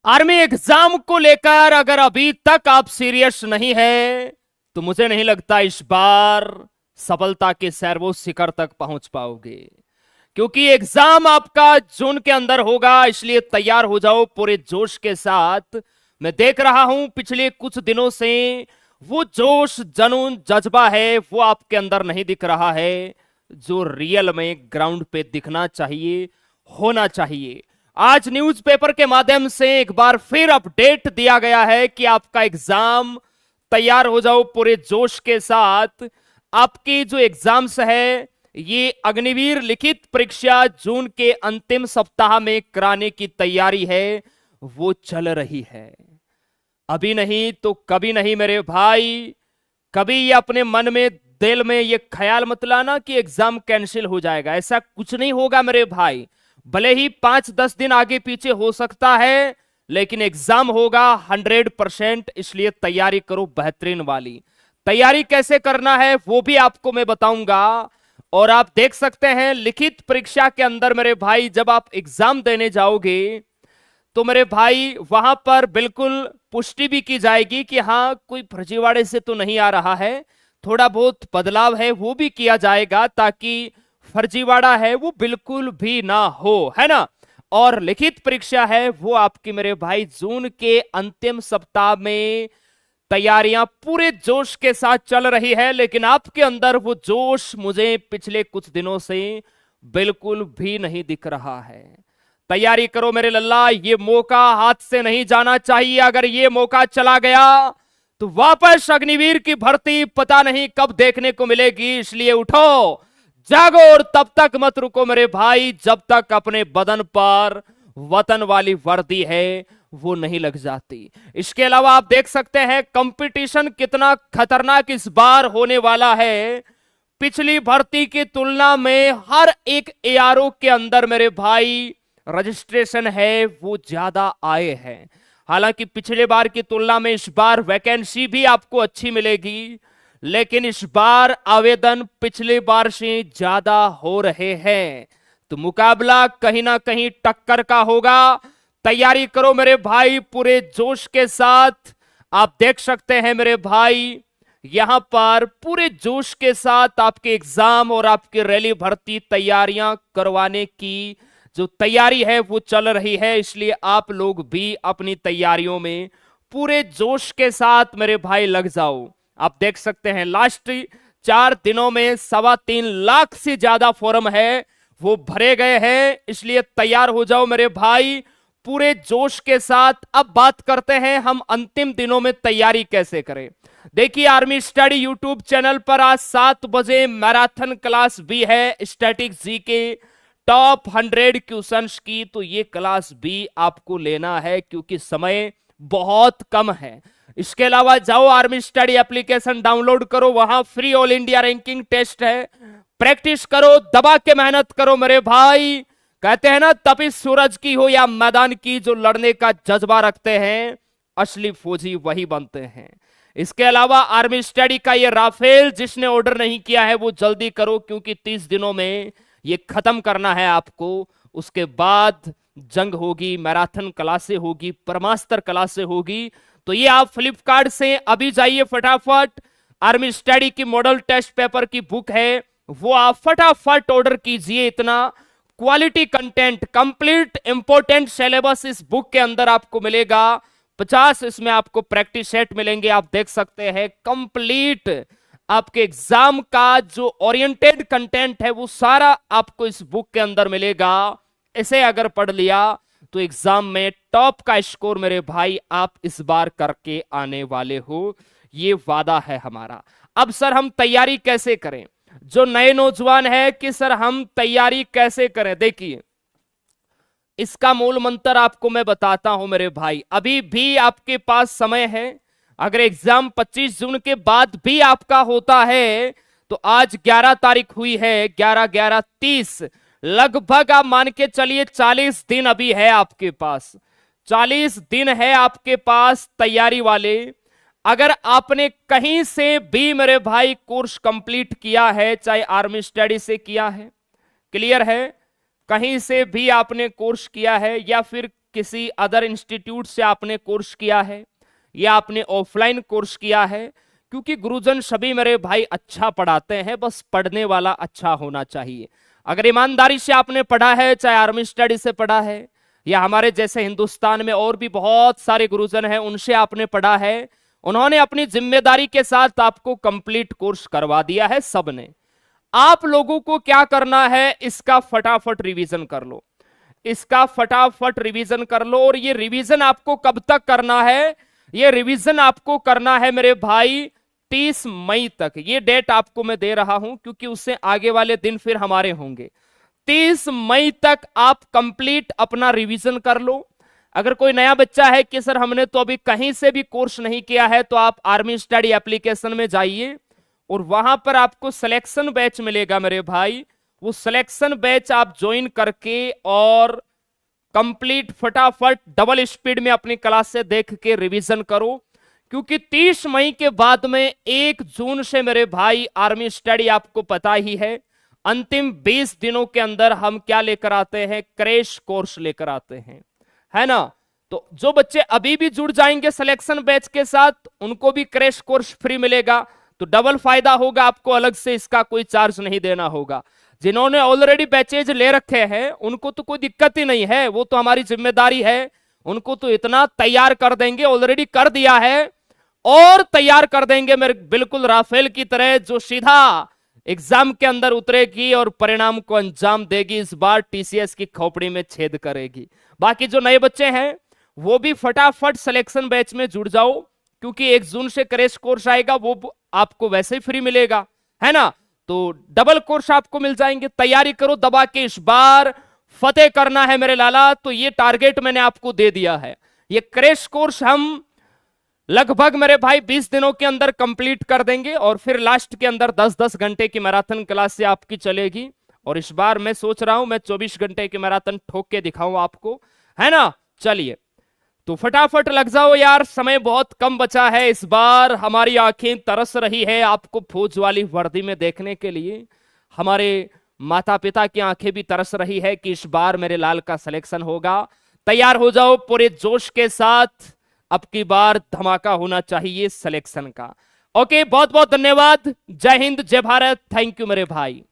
Army exam को लेकर अगर अभी तक आप सीरियस नहीं है तो मुझे नहीं लगता इस बार सफलता के सर्वो शिखर तक पहुंच पाओगे, क्योंकि एग्जाम आपका जून के अंदर होगा। इसलिए तैयार हो जाओ पूरे जोश के साथ। मैं देख रहा हूं पिछले कुछ दिनों से वो जोश, जुनून, जज्बा है वो आपके अंदर नहीं दिख रहा है जो रियल में ग्राउंड पे दिखना चाहिए, होना चाहिए। आज न्यूज़पेपर के माध्यम से एक बार फिर अपडेट दिया गया है कि आपका एग्जाम, तैयार हो जाओ पूरे जोश के साथ। आपकी जो एग्जाम्स है ये अग्निवीर लिखित परीक्षा जून के अंतिम सप्ताह में कराने की तैयारी है, वो चल रही है। अभी नहीं तो कभी नहीं मेरे भाई। कभी ये अपने मन में, दिल में ये ख्याल मत लाना कि एग्जाम कैंसिल हो जाएगा। ऐसा कुछ नहीं होगा मेरे भाई। भले ही 5-10 दिन आगे पीछे हो सकता है, लेकिन एग्जाम होगा 100%। इसलिए तैयारी करो बेहतरीन वाली। तैयारी कैसे करना है वो भी आपको मैं बताऊंगा। और आप देख सकते हैं लिखित परीक्षा के अंदर मेरे भाई, जब आप एग्जाम देने जाओगे तो मेरे भाई वहां पर बिल्कुल पुष्टि भी की जाएगी कि हाँ कोई फर्जीवाड़े से तो नहीं आ रहा है। थोड़ा बहुत बदलाव है वो भी किया जाएगा ताकि फर्जीवाड़ा है वो बिल्कुल भी ना हो, है ना। और लिखित परीक्षा है वो आपकी मेरे भाई जून के अंतिम सप्ताह में। तैयारियां पूरे जोश के साथ चल रही है, लेकिन आपके अंदर वो जोश मुझे पिछले कुछ दिनों से बिल्कुल भी नहीं दिख रहा है। तैयारी करो मेरे लल्ला, ये मौका हाथ से नहीं जाना चाहिए। अगर ये मौका चला गया तो वापस अग्निवीर की भर्ती पता नहीं कब देखने को मिलेगी। इसलिए उठो, जागो और तब तक मत रुको मेरे भाई जब तक अपने बदन पर वतन वाली वर्दी है वो नहीं लग जाती। इसके अलावा आप देख सकते हैं कंपटीशन कितना खतरनाक इस बार होने वाला है। पिछली भर्ती की तुलना में हर एक एआरओ के अंदर मेरे भाई रजिस्ट्रेशन है वो ज्यादा आए हैं। हालांकि पिछले बार की तुलना में इस बार वैकेंसी भी आपको अच्छी मिलेगी, लेकिन इस बार आवेदन पिछले बार से ज्यादा हो रहे हैं। तो मुकाबला कहीं ना कहीं टक्कर का होगा। तैयारी करो मेरे भाई पूरे जोश के साथ। आप देख सकते हैं मेरे भाई यहां पर पूरे जोश के साथ आपके एग्जाम और आपकी रैली भर्ती तैयारियां करवाने की जो तैयारी है वो चल रही है। इसलिए आप लोग भी अपनी तैयारियों में पूरे जोश के साथ मेरे भाई लग जाओ। आप देख सकते हैं लास्ट 4 दिनों में 3.25 लाख से ज्यादा फॉर्म है वो भरे गए हैं। इसलिए तैयार हो जाओ मेरे भाई पूरे जोश के साथ। अब बात करते हैं हम अंतिम दिनों में तैयारी कैसे करें। देखिए आर्मी स्टडी यूट्यूब चैनल पर आज 7 बजे मैराथन क्लास भी है स्टैटिक जी के टॉप 100 क्वेश्चंस की। तो ये क्लास भी आपको लेना है क्योंकि समय बहुत कम है। इसके अलावा जाओ आर्मी स्टडी एप्लीकेशन डाउनलोड करो, वहां free all India ranking test है। प्रैक्टिस करो, दबा के मेहनत करो मेरे भाई। कहते हैं ना तपिश सूरज की हो या मैदान की, जो लड़ने का जज्बा रखते हैं असली फौजी वही बनते हैं। इसके अलावा आर्मी स्टडी का ये राफेल जिसने ऑर्डर नहीं किया है वो जल्दी करो, क्योंकि 30 दिनों में ये खत्म करना है आपको। उसके बाद जंग होगी, मैराथन क्लासे होगी, परमास्तर क्लासे होगी। तो ये आप फ्लिपकार्ट से अभी जाइए फटाफट। आर्मी स्टडी की मॉडल टेस्ट पेपर की बुक है वो आप फटाफट ऑर्डर कीजिए। इतना quality content, complete important syllabus इस बुक के अंदर आपको मिलेगा। 50 इसमें आपको प्रैक्टिस सेट मिलेंगे। आप देख सकते हैं कंप्लीट आपके एग्जाम का जो ओरिएंटेड कंटेंट है वो सारा आपको इस बुक के अंदर मिलेगा। इसे अगर पढ़ लिया तो एग्जाम में टॉप का स्कोर मेरे भाई आप इस बार करके आने वाले हो, ये वादा है हमारा। अब सर हम तैयारी कैसे करें, जो नए नौजवान है कि सर हम तैयारी कैसे करें, देखिए इसका मूल मंत्र आपको मैं बताता हूं मेरे भाई। अभी भी आपके पास समय है। अगर एग्जाम 25 जून के बाद भी आपका होता है तो आज 11 तारीख हुई है, 11-11-30, लगभग आप मान के चलिए 40 दिन अभी है आपके पास। 40 दिन है आपके पास तैयारी वाले। अगर आपने कहीं से भी मेरे भाई कोर्स कंप्लीट किया है, चाहे आर्मी स्टडी से किया है, क्लियर है, कहीं से भी आपने कोर्स किया है या फिर किसी अदर इंस्टीट्यूट से आपने कोर्स किया है या आपने ऑफलाइन कोर्स किया है, क्योंकि गुरुजन सभी मेरे भाई अच्छा पढ़ाते हैं, बस पढ़ने वाला अच्छा होना चाहिए। अगर ईमानदारी से आपने पढ़ा है, चाहे आर्मी स्टडी से पढ़ा है या हमारे जैसे हिंदुस्तान में और भी बहुत सारे गुरुजन हैं उनसे आपने पढ़ा है, उन्होंने अपनी जिम्मेदारी के साथ आपको कंप्लीट कोर्स करवा दिया है सबने। आप लोगों को क्या करना है, इसका फटाफट रिवीजन कर लो, इसका फटाफट रिवीजन कर लो। और ये रिवीजन आपको कब तक करना है, ये रिवीजन आपको करना है मेरे भाई 30 मई तक। ये डेट आपको मैं दे रहा हूं क्योंकि उससे आगे वाले दिन फिर हमारे होंगे। 30 मई तक आप कंप्लीट अपना रिवीजन कर लो। अगर कोई नया बच्चा है कि सर हमने तो अभी कहीं से भी कोर्स नहीं किया है, तो आप आर्मी स्टडी एप्लीकेशन में जाइए और वहां पर आपको सिलेक्शन बैच मिलेगा मेरे भाई। वो सिलेक्शन बैच आप ज्वाइन करके और कंप्लीट फटाफट डबल स्पीड में अपनी क्लास से देख के रिवीजन करो, क्योंकि 30 मई के बाद में 1 जून से मेरे भाई आर्मी स्टडी आपको पता ही है, अंतिम 20 दिनों के अंदर हम क्या लेकर आते हैं, क्रैश कोर्स लेकर आते हैं, है ना। तो जो बच्चे अभी भी जुड़ जाएंगे सिलेक्शन बैच के साथ, उनको भी क्रैश कोर्स फ्री मिलेगा, तो डबल फायदा होगा, आपको अलग से इसका कोई चार्ज नहीं देना होगा। जिन्होंने ऑलरेडी बैचेज ले रखे हैं उनको तो कोई दिक्कत ही नहीं है, वो तो हमारी जिम्मेदारी है, उनको तो इतना तैयार कर देंगे, ऑलरेडी कर दिया है और तैयार कर देंगे मेरे बिल्कुल राफेल की तरह, जो सीधा एग्जाम के अंदर उतरेगी और परिणाम को अंजाम देगी, इस बार टीसीएस की खोपड़ी में छेद करेगी। बाकी जो नए बच्चे हैं वो भी फटाफट सिलेक्शन बैच में जुड़ जाओ, क्योंकि 1 जून से क्रैश कोर्स आएगा, वो आपको वैसे ही फ्री मिलेगा, है ना। तो डबल कोर्स आपको मिल जाएंगे। तैयारी करो दबा के, इस बार फतेह करना है मेरे लाला। तो ये टारगेट मैंने आपको दे दिया है। ये क्रैश कोर्स हम लगभग मेरे भाई 20 दिनों के अंदर कंप्लीट कर देंगे और फिर लास्ट के अंदर 10-10 घंटे की मैराथन क्लास से आपकी चलेगी। और इस बार मैं सोच रहा हूं मैं 24 घंटे की मैराथन ठोक के दिखाऊं आपको, है ना। चलिए तो फटाफट लग जाओ यार, समय बहुत कम बचा है। इस बार हमारी आंखें तरस रही है आपको फौज वाली वर्दी में देखने के लिए, हमारे माता पिता की आंखें भी तरस रही है कि इस बार मेरे लाल का सिलेक्शन होगा। तैयार हो जाओ पूरे जोश के साथ, अब की बार धमाका होना चाहिए सिलेक्शन का। ओके, बहुत बहुत धन्यवाद। जय हिंद, जय भारत। थैंक यू मेरे भाई।